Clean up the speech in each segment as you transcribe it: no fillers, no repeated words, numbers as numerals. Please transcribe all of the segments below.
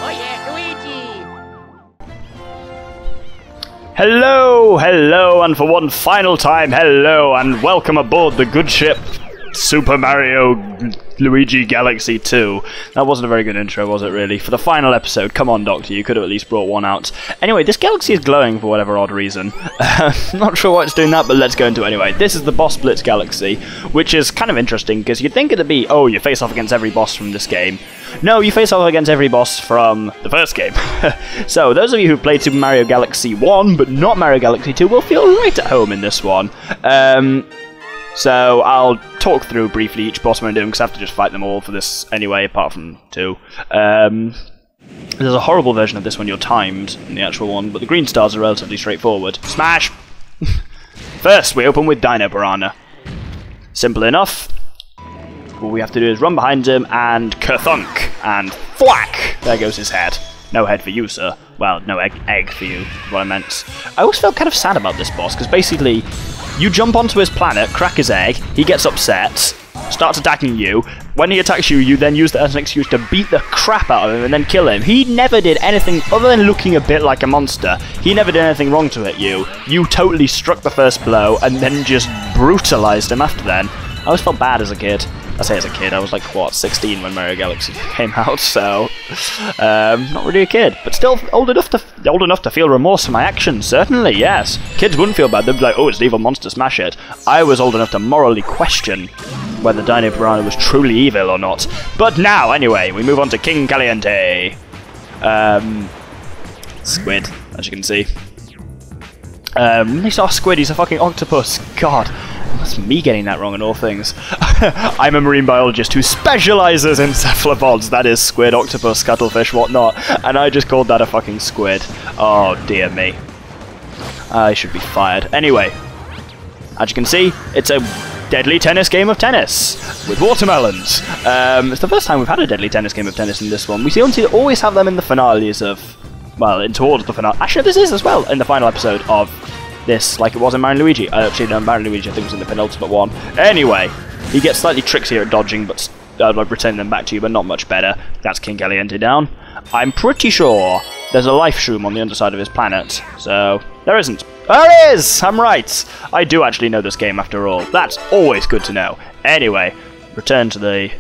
Oh yeah, Luigi! Hello, hello, and for one final time, hello, and welcome aboard the good ship, Super Mario Luigi Galaxy 2. That wasn't a very good intro, was it, really? For the final episode, come on, Doctor, you could have at least brought one out. Anyway, this galaxy is glowing for whatever odd reason. Not sure why it's doing that, but let's go into it anyway. This is the boss Blitz Galaxy, which is kind of interesting, because you'd think it'd be, oh, you face off against every boss from this game. No, you face off against every boss from the first game. So, those of you who've played Super Mario Galaxy 1, but not Mario Galaxy 2, will feel right at home in this one. So I'll talk through briefly each boss I'm doing, because I have to just fight them all for this anyway, apart from 2. There's a horrible version of this when you're timed in the actual one, but the green stars are relatively straightforward. Smash! First, we open with Dino Piranha. Simple enough. All we have to do is run behind him and kerthunk, and thwack! There goes his head. No head for you, sir. Well, no egg for you, is what I meant. I always felt kind of sad about this boss, because basically, you jump onto his planet, crack his egg, he gets upset, starts attacking you. When he attacks you, you then use that as an excuse to beat the crap out of him and then kill him. He never did anything other than looking a bit like a monster. He never did anything wrong to hit you. You totally struck the first blow and then just brutalized him after then. I always felt bad as a kid. I say as a kid, I was like, what, 16 when Mario Galaxy came out, so not really a kid, but still old enough to feel remorse for my actions, certainly, yes. Kids wouldn't feel bad, they'd be like, oh, it's an evil monster, smash it. I was old enough to morally question whether Dino Piranha was truly evil or not. But now, anyway, we move on to King Kaliente. Squid, as you can see. He's not a squid, he's a fucking octopus, god. That's me getting that wrong in all things. I'm a marine biologist who specialises in cephalopods, that is squid, octopus, cuttlefish, whatnot, and I just called that a fucking squid. Oh dear me. I should be fired. Anyway, as you can see, it's a deadly tennis game of tennis with watermelons. It's the first time we've had a deadly tennis game of tennis in this one. We always have them in the finales of, well, in towards the finale. Actually, this is as well in the final episode of this, like it was in Mario & Luigi. Actually, no, Mario & Luigi I think was in the penultimate one. Anyway, he gets slightly trixier at dodging, but like returning them back to you, but not much better. That's King Kaliente down. I'm pretty sure there's a life shroom on the underside of his planet, so there isn't. There is! I'm right! I do actually know this game after all. That's always good to know. Anyway, return to the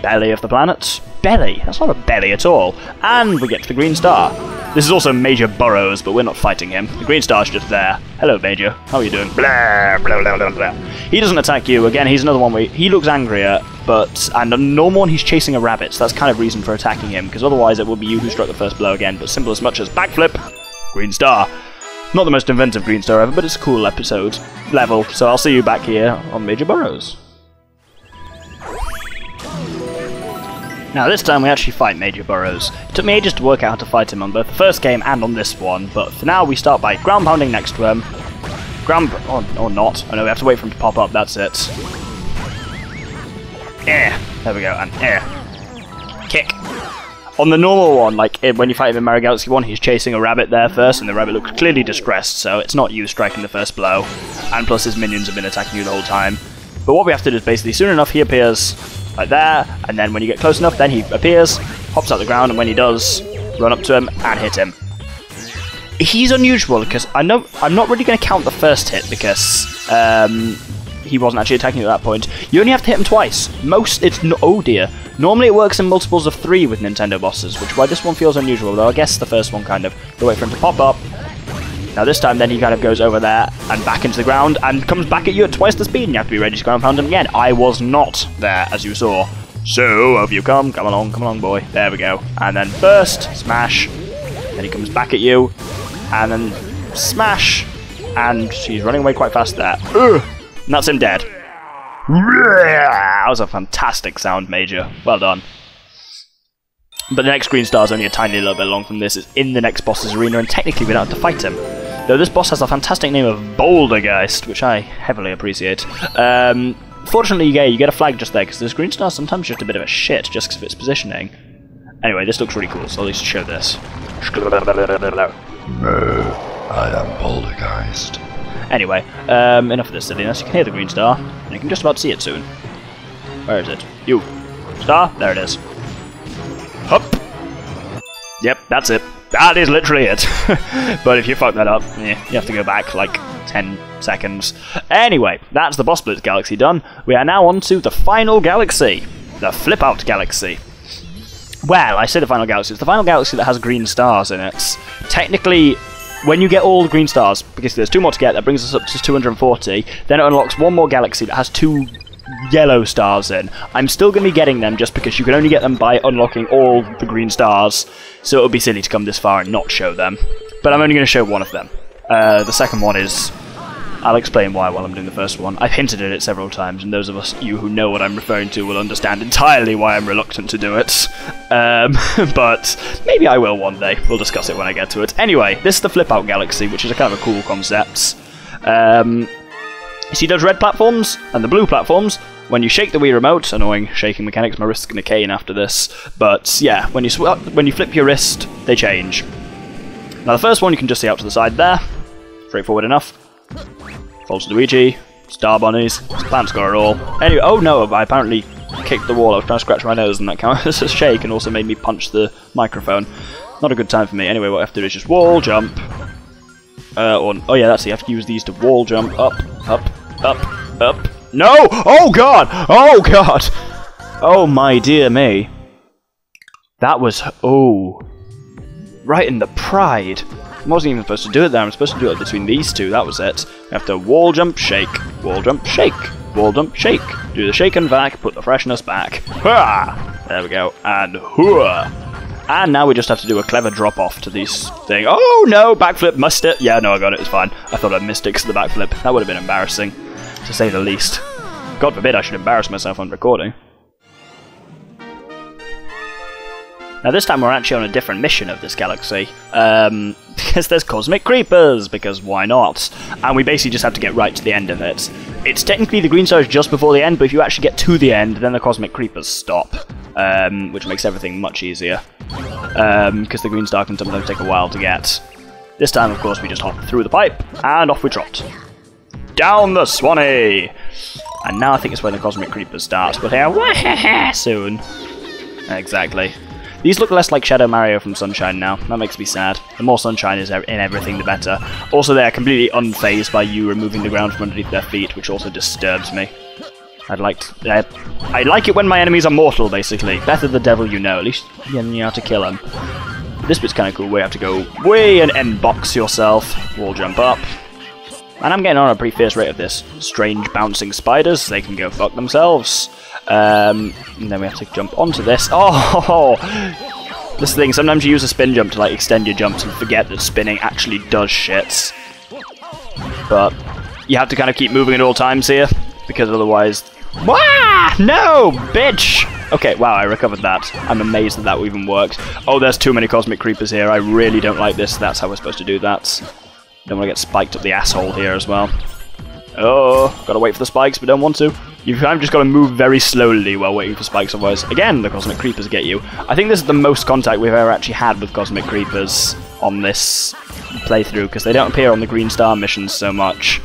belly of the planet. Belly? That's not a belly at all. And we get to the green star. This is also Major Burrows, but we're not fighting him. The green star's just there. Hello, Major. How are you doing? Blah, blah, blah, blah, blah. He doesn't attack you. Again, he's another one where he looks angrier, and a normal one, he's chasing a rabbit, so that's kind of reason for attacking him, because otherwise it would be you who struck the first blow again, but simple as much as backflip, green star. Not the most inventive green star ever, but it's a cool episode level, so I'll see you back here on Major Burrows. Now this time we actually fight Major Burrows. It took me ages to work out how to fight him on both the first game and on this one, but for now we start by ground pounding next to him. Or not. Oh no, we have to wait for him to pop up, that's it. There we go, and kick. On the normal one, like when you fight him in Mario Galaxy 1, he's chasing a rabbit there first, and the rabbit looks clearly distressed, so it's not you striking the first blow. And plus his minions have been attacking you the whole time. But what we have to do is basically, soon enough he appears like there, and then when you get close enough, then he appears, hops out the ground, and when he does, run up to him and hit him. He's unusual, because I'm not really going to count the first hit, because he wasn't actually attacking you at that point. You only have to hit him twice. Oh dear. Normally it works in multiples of 3 with Nintendo bosses, which is why this one feels unusual, though I guess the first one kind of, you wait for him to pop up. Now this time then he kind of goes over there and back into the ground and comes back at you at twice the speed, and you have to be ready to ground pound him again. I was not there, as you saw. So, have you come? Come along boy. There we go. And then burst, smash, then he comes back at you, and then smash, and he's running away quite fast there. Ugh! And that's him dead. That was a fantastic sound, Major. Well done. But the next green star is only a tiny little bit long from this. It's in the next boss's arena, and technically we don't have to fight him. Though this boss has a fantastic name of Bouldergeist, which I heavily appreciate. Fortunately, you get a flag just there, because this green star is sometimes just a bit of a shit, just because of its positioning. Anyway, this looks really cool, so I'll at least show this. I am Bouldergeist. Anyway, enough of this silliness. You can hear the green star, and you can just about see it soon. Where is it? You. Star, there it is. Hup. Yep, that's it. That is literally it. But if you fuck that up, you have to go back like 10 seconds. Anyway, that's the boss Blitz Galaxy done. We are now on to the final galaxy. The Flip-Out Galaxy. Well, I say the final galaxy. It's the final galaxy that has green stars in it. Technically, when you get all the green stars, because there's 2 more to get, that brings us up to 240, then it unlocks 1 more galaxy that has 2 yellow stars in. I'm still going to be getting them just because you can only get them by unlocking all the green stars, so it would be silly to come this far and not show them. But I'm only going to show 1 of them. The second one is... I'll explain why while I'm doing the first one. I've hinted at it several times, and those of you who know what I'm referring to will understand entirely why I'm reluctant to do it. But maybe I will one day. We'll discuss it when I get to it. Anyway, this is the Flip-Out Galaxy, which is a kind of a cool concept. You see those red platforms and the blue platforms? When you shake the Wii Remote, annoying shaking mechanics, my wrist's gonna cane after this. But yeah, when you flip your wrist, they change. Now the first one you can just see out to the side there. Straightforward enough. Falls to Luigi, Star Bunnies, Plant Score all. Anyway, oh no, I apparently kicked the wall. I was trying to scratch my nose and that counted as a shake and also made me punch the microphone. Not a good time for me. Anyway, what I have to do is just wall jump. Oh yeah, that's it. You have to use these to wall jump. Up, up, up, up. No! Oh god! Oh god! Oh my dear me. That was... oh. Right in the pride. I wasn't even supposed to do it there. I'm supposed to do it between these two. That was it. You have to wall jump, shake, wall jump, shake, wall jump, shake. Do the shake and vac, put the freshness back. Hurrah! There we go. And hurrah! And now we just have to do a clever drop off to these things. Oh no! Backflip, missed it. Yeah, no, I got it. It's fine. I thought I'd missed it because of the backflip. That would have been embarrassing, to say the least. God forbid I should embarrass myself on recording. Now this time we're actually on a different mission of this galaxy, because there's cosmic creepers, because why not? And we basically just have to get right to the end of it. It's technically the green star is just before the end, but if you actually get to the end, then the cosmic creepers stop, which makes everything much easier, because the green star can sometimes take a while to get. This time, of course, we just hop through the pipe, and off we trot. Down the Swanee! And now I think it's when the cosmic creepers start, but here, soon. Exactly. These look less like Shadow Mario from Sunshine now. That makes me sad. The more sunshine is in everything, the better. Also, they are completely unfazed by you removing the ground from underneath their feet, which also disturbs me. I like it when my enemies are mortal, basically. Better the devil you know. At least you know how to kill them. This bit's kind of cool. We have to go way and end-box yourself. Wall jump up. And I'm getting on a pretty fierce rate of this. Strange bouncing spiders. They can go fuck themselves. And then we have to jump onto this. Oh! This thing, sometimes you use a spin jump to like extend your jumps and forget that spinning actually does shit. But you have to kind of keep moving at all times here, because otherwise... Wah! No! Bitch! Okay, wow, I recovered that. I'm amazed that that even worked. Oh, there's too many cosmic creepers here. I really don't like this. That's how we're supposed to do that. Don't want to get spiked up the asshole here as well. Oh, gotta wait for the spikes, but don't want to. You've kind of just got to move very slowly while waiting for spikes, otherwise, again, the cosmic creepers get you. I think this is the most contact we've ever actually had with cosmic creepers on this playthrough, because they don't appear on the Green Star missions so much.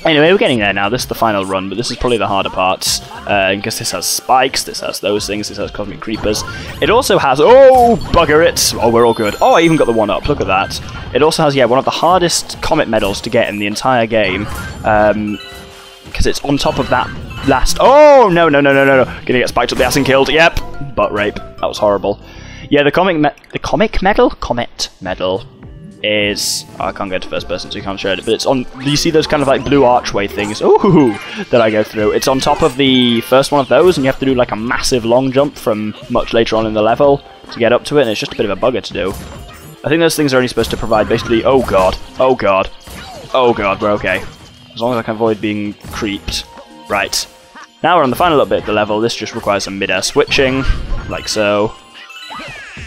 Anyway, we're getting there now. This is the final run, but this is probably the harder part, because this has spikes, this has those things, this has cosmic creepers. It also has... oh, bugger it! Oh, we're all good. Oh, I even got the one up. Look at that. It also has, yeah, one of the hardest comet medals to get in the entire game. Because it's on top of that last... oh, no. Gonna get spiked up the ass and killed. Yep. Butt rape. That was horrible. Yeah, the comet medal is... oh, I can't go to first person, so you can't show it, but it's on... do you see those kind of like blue archway things? Ooh, that I go through. It's on top of the first one of those, and you have to do like a massive long jump from much later on in the level to get up to it, and it's just a bit of a bugger to do. I think those things are only supposed to provide basically... oh god, we're okay. As long as I can avoid being creeped. Right. Now we're on the final little bit of the level. This just requires some mid-air switching, like so.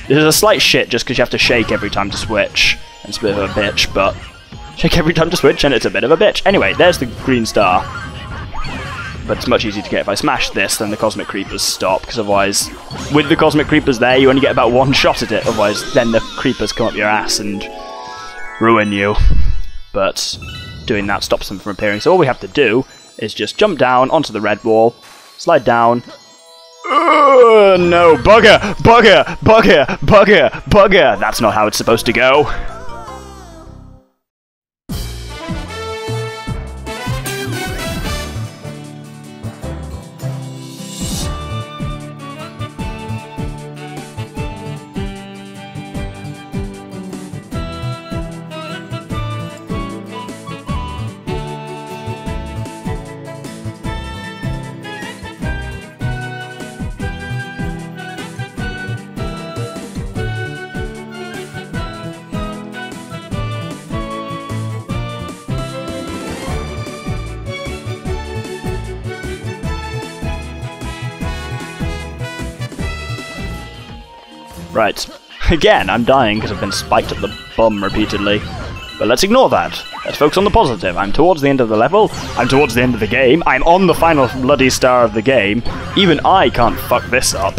This is a slight shit just because you have to shake every time to switch. And it's a bit of a bitch, but... shake every time to switch and it's a bit of a bitch. Anyway, there's the green star. But it's much easier to get. If I smash this, then the cosmic creepers stop, because otherwise, with the cosmic creepers there, you only get about one shot at it. Otherwise, then the creepers come up your ass and ruin you. But... doing that stops them from appearing, so all we have to do is just jump down onto the red wall, slide down, No, bugger, bugger, bugger, bugger, bugger. That's not how it's supposed to go. Right. Again, I'm dying because I've been spiked at the bum repeatedly. But let's ignore that. Let's focus on the positive. I'm towards the end of the level. I'm towards the end of the game. I'm on the final bloody star of the game. Even I can't fuck this up,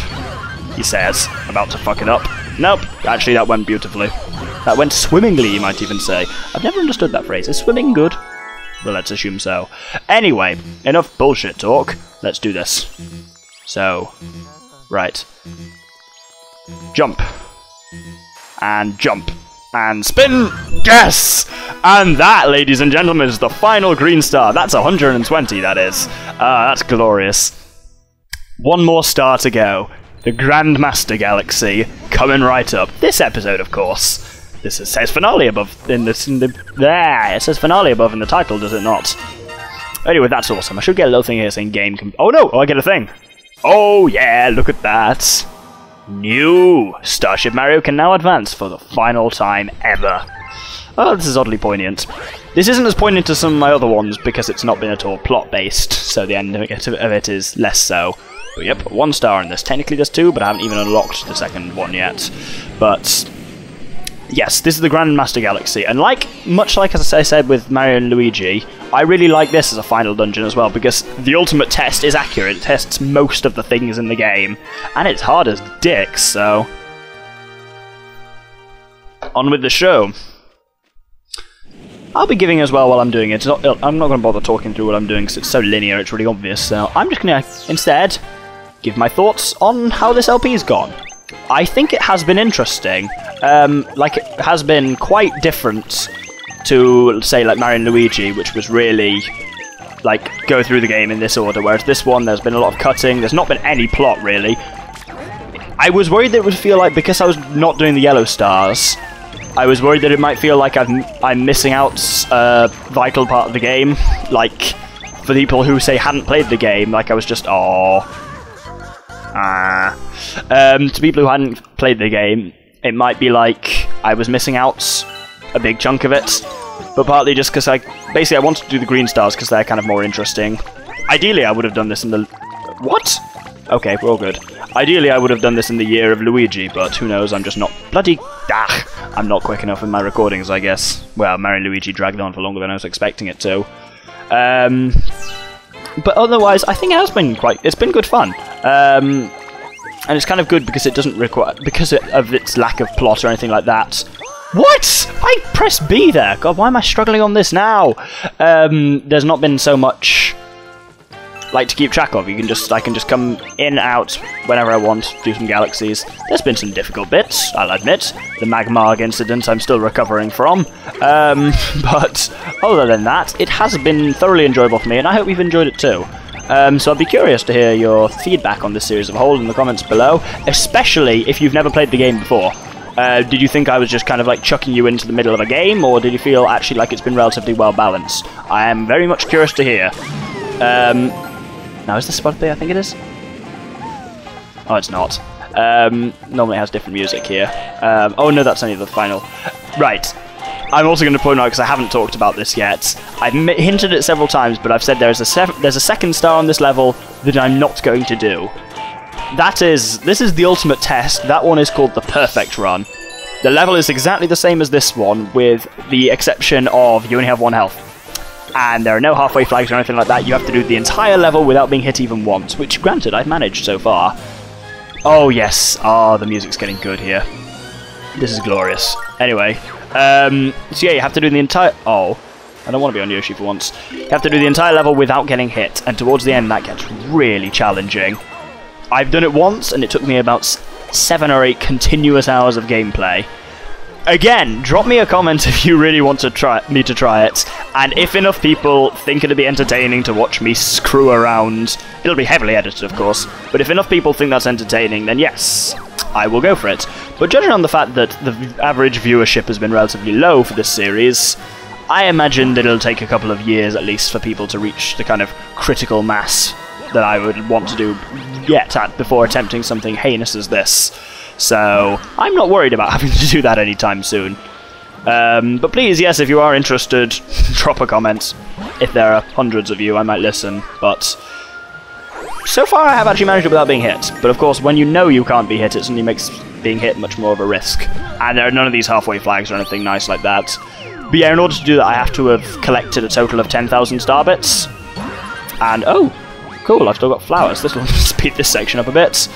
he says, about to fuck it up. Nope. Actually, that went beautifully. That went swimmingly, you might even say. I've never understood that phrase. Is swimming good? Well, let's assume so. Anyway, enough bullshit talk. Let's do this. So, right. Jump. And jump. And spin! Yes! And that, ladies and gentlemen, is the final green star. That's 120, that is. That's glorious. One more star to go. The Grandmaster Galaxy coming right up. This episode, of course. It says finale above in the there. It says finale above in the title, does it not? Anyway, that's awesome. I should get a little thing here saying game. Oh no! Oh, I get a thing. Oh yeah! Look at that. New! Starship Mario can now advance for the final time ever. Oh, this is oddly poignant. This isn't as poignant as some of my other ones because it's not been at all plot-based, so the end of it is less so. But yep, 1 star in this. Technically there's 2, but I haven't even unlocked the second one yet. But yes, this is the Grandmaster Galaxy, and much like as I said with Mario and Luigi, I really like this as a final dungeon as well, because the ultimate test is accurate. It tests most of the things in the game, and it's hard as dicks, so on with the show. I'll be giving as well while I'm doing it. I'm not going to bother talking through what I'm doing because it's so linear, it's really obvious, so I'm just going to instead give my thoughts on how this LP's gone. I think it has been interesting. It has been quite different to, say, like Mario and Luigi, which was really, go through the game in this order, whereas this one, there's been a lot of cutting, there's not been any plot, really. I was worried that it would feel like, because I was not doing the yellow stars, I was worried that it might feel like I'm missing out a vital part of the game, for people who, say, hadn't played the game, I was just, to people who hadn't played the game, it might be like I was missing out a big chunk of it, but partly just because I wanted to do the green stars because they're kind of more interesting. Ideally, I would have done this in the... What? Okay, we're all good. Ideally, I would have done this in the year of Luigi, but who knows, I'm just not bloody... I'm not quick enough in my recordings, I guess. Well, Mario and Luigi dragged on for longer than I was expecting it to. But otherwise, I think it has been it's been good fun. And it's kind of good because it doesn't require... because of its lack of plot or anything like that. What? I pressed B there. God, why am I struggling on this now? There's not been so much to keep track of. I can just come in, out whenever I want, do some galaxies. There's been some difficult bits, I'll admit. The Magmarg incident I'm still recovering from. But other than that, it has been thoroughly enjoyable for me, and I hope you've enjoyed it too. So I'd be curious to hear your feedback on this series of a whole in the comments below, especially if you've never played the game before. Did you think I was just kind of chucking you into the middle of a game, or did you feel actually like it's been relatively well balanced? I am very much curious to hear. Now is this spot B? I think it is? Oh, it's not. Normally it has different music here. Oh no, that's only the final. Right. I'm also going to point out, because I haven't talked about this yet, I've hinted it several times, but I've said there's a second star on this level that I'm not going to do. This is the ultimate test. That one is called the perfect run. The level is exactly the same as this one, with the exception of you only have 1 health. And there are no halfway flags or anything like that. You have to do the entire level without being hit even once, which, granted, I've managed so far. Oh, yes. The music's getting good here. This is glorious. Anyway, so yeah, you have to do the entire... Oh, I don't want to be on Yoshi for once. You have to do the entire level without getting hit, and towards the end that gets really challenging. I've done it once, and it took me about 7 or 8 continuous hours of gameplay. Again, drop me a comment if you really want to try it, and if enough people think it'll be entertaining to watch me screw around, it'll be heavily edited, of course, but if enough people think that's entertaining, then yes, I will go for it. But judging on the fact that the average viewership has been relatively low for this series, I imagine that it'll take a couple of years at least for people to reach the kind of critical mass that I would want to do before attempting something heinous as this. So, I'm not worried about having to do that anytime soon. But please, yes, if you are interested, drop a comment. If there are hundreds of you, I might listen, but so far I have actually managed it without being hit. But of course, when you know you can't be hit, it suddenly makes being hit much more of a risk. And there are none of these halfway flags or anything nice like that. But yeah, in order to do that, I have to have collected a total of 10,000 star bits. And, oh, cool, I've still got flowers. This will speed this section up a bit.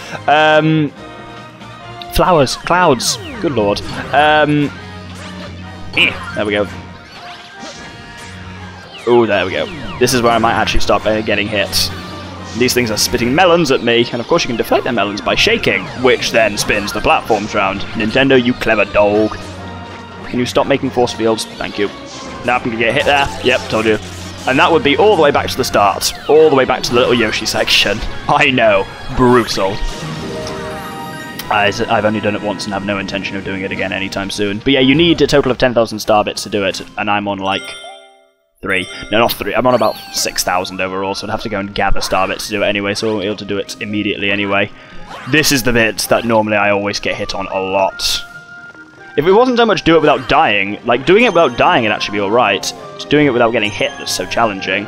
Flowers, clouds, good lord. There we go. Oh, there we go. This is where I might actually start getting hit. These things are spitting melons at me, and of course you can deflect their melons by shaking, which then spins the platforms round. Nintendo, you clever dog. Can you stop making force fields? Thank you. Now I'm going to get hit there. Yep, told you. And that would be all the way back to the start. All the way back to the little Yoshi section. I know. Brutal. I've only done it once and have no intention of doing it again anytime soon. But yeah, you need a total of 10,000 star bits to do it, and I'm on like 3. No, not 3. I'm on about 6,000 overall, so I'd have to go and gather star bits to do it anyway, so I won't be able to do it immediately anyway. This is the bit that normally I always get hit on a lot. If it wasn't so much do it without dying, like doing it without dying would actually be alright. It's doing it without getting hit that's so challenging.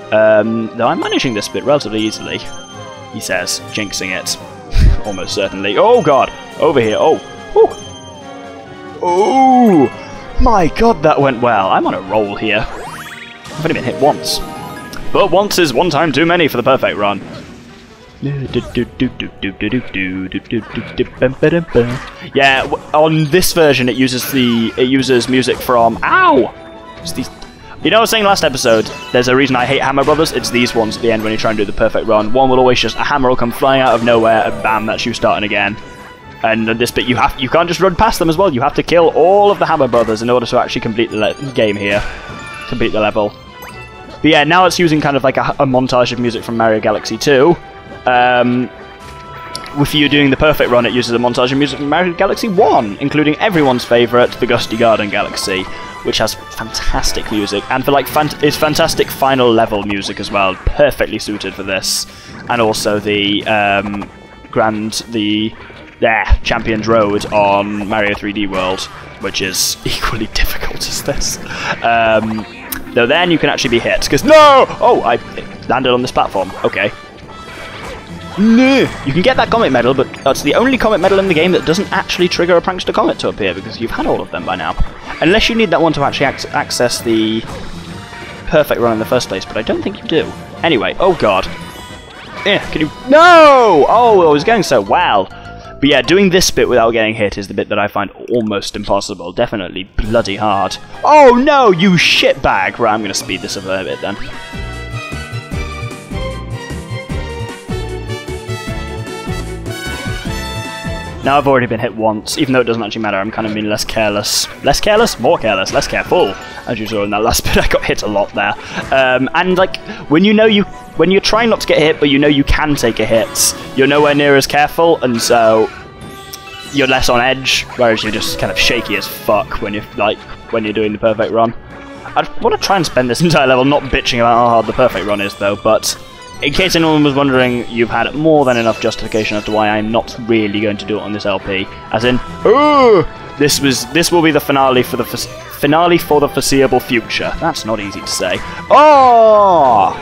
Though I'm managing this bit relatively easily, he says, jinxing it. Almost certainly. Oh god! Over here. Oh! Oh! Oh! My god, that went well. I'm on a roll here. I've only been hit once. But once is one time too many for the perfect run. Yeah, on this version it uses music from... Ow! It's these... You know, I was saying last episode, there's a reason I hate Hammer Brothers. It's these ones at the end when you try and do the perfect run. One will always just, a hammer will come flying out of nowhere, and bam, that's you starting again. And this bit, you can't just run past them as well. You have to kill all of the Hammer Brothers in order to actually complete the game here, complete the level. But yeah, now it's using kind of like a montage of music from Mario Galaxy 2. With you doing the perfect run, it uses a montage of music from Mario Galaxy 1, including everyone's favourite, the Gusty Garden Galaxy, which has fantastic music, and for like it's fantastic final level music as well, perfectly suited for this, and also the Champions Road on Mario 3D World, which is equally difficult as this. Though then you can actually be hit, because no! Oh, I landed on this platform. Okay. No! You can get that Comet Medal, but that's the only Comet Medal in the game that doesn't actually trigger a Prankster Comet to appear, because you've had all of them by now. Unless you need that one to actually access the perfect run in the first place, but I don't think you do. Anyway, oh god. Can you... No! Oh, it was going so well. But yeah, doing this bit without getting hit is the bit that I find almost impossible. Definitely bloody hard. Oh no, you shitbag! Right, I'm going to speed this up a bit then. Now I've already been hit once, even though it doesn't actually matter, I'm kind of being less careless. Less careless? More careless. Less careful. As you saw in that last bit, I got hit a lot there. And like, when you're trying not to get hit, but you know you can take a hit, you're nowhere near as careful, and so you're less on edge, whereas you're just kind of shaky as fuck when you're doing the perfect run. I want to try and spend this entire level not bitching about how hard the perfect run is, though, but in case anyone was wondering, you've had more than enough justification as to why I'm not really going to do it on this LP. As in, this will be the finale for the foreseeable future. That's not easy to say. Oh!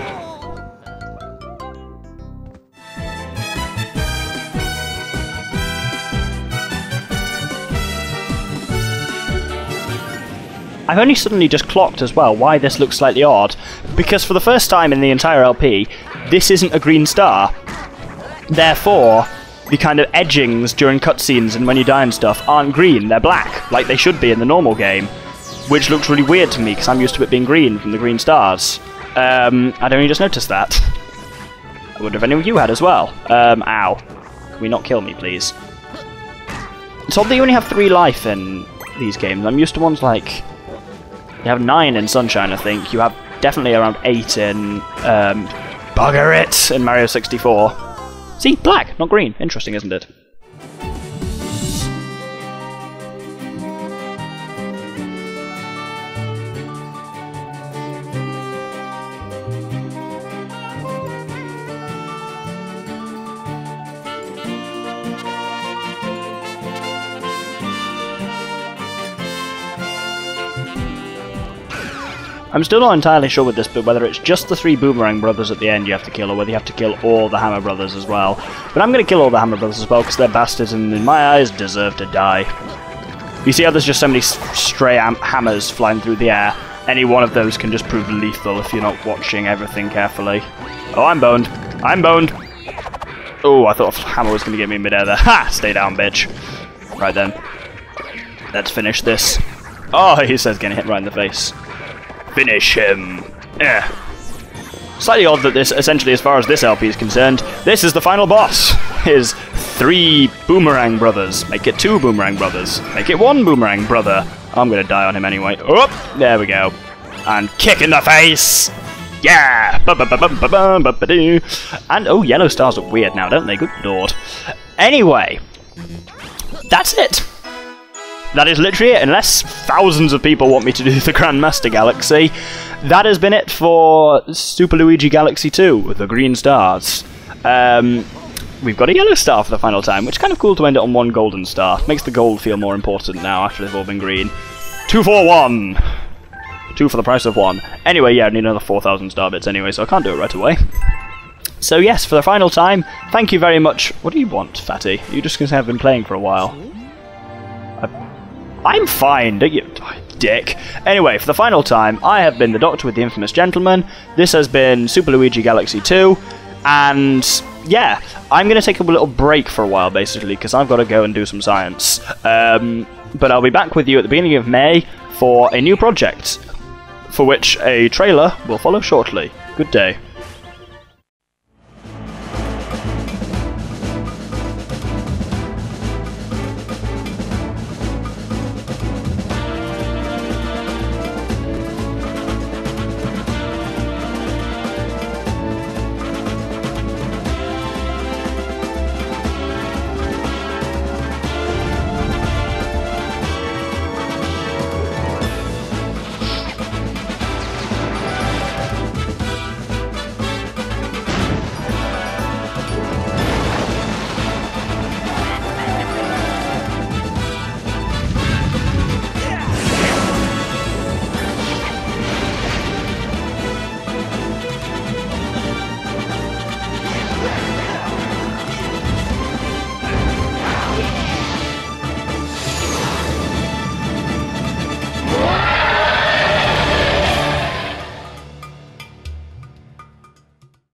I've only suddenly just clocked as well why this looks slightly odd, because for the first time in the entire LP, this isn't a green star. Therefore, the kind of edgings during cutscenes and when you die and stuff aren't green, they're black, like they should be in the normal game, which looks really weird to me because I'm used to it being green from the green stars. I'd only just noticed that. I wonder if any of you had as well. Ow. Can we not kill me, please? It's odd that you only have 3 life in these games. I'm used to ones like... You have 9 in Sunshine, I think. You have definitely around 8 in... Bugger it! In Mario 64. See? Black, not green. Interesting, isn't it? I'm still not entirely sure with this, but whether it's just the 3 Boomerang Brothers at the end you have to kill, or whether you have to kill all the Hammer Brothers as well. But I'm going to kill all the Hammer Brothers as well, because they're bastards and in my eyes deserve to die. You see how there's just so many stray hammers flying through the air? Any one of those can just prove lethal if you're not watching everything carefully. Oh, I'm boned. I'm boned. Oh, I thought a hammer was going to get me in midair there. Ha! Stay down, bitch. Right then. Let's finish this. Oh, he says getting hit right in the face. Finish him. Yeah. Slightly odd that this, essentially as far as this LP is concerned, this is the final boss. Is 3 Boomerang Brothers. Make it 2 Boomerang Brothers. Make it 1 Boomerang Brother. I'm gonna die on him anyway. Oh, there we go. And kick in the face. Yeah. And oh, yellow stars look weird now, don't they? Good lord. Anyway, that's it. That is literally it, unless thousands of people want me to do the Grandmaster Galaxy. That has been it for Super Luigi Galaxy 2, the green stars. We've got a yellow star for the final time, which is kind of cool to end it on 1 golden star. Makes the gold feel more important now after they've all been green. 2 for 1! 2 for the price of 1. Anyway, yeah, I need another 4,000 star bits anyway, so I can't do it right away. So yes, for the final time, thank you very much. What do you want, Fatty? You're just going to have been playing for a while. I'm fine, don't you? Dick. Anyway, for the final time, I have been the Doctor with the Infamous Gentleman. This has been Super Luigi Galaxy 2. And, yeah, I'm going to take a little break for a while, basically, because I've got to go and do some science. But I'll be back with you at the beginning of May for a new project, for which a trailer will follow shortly. Good day.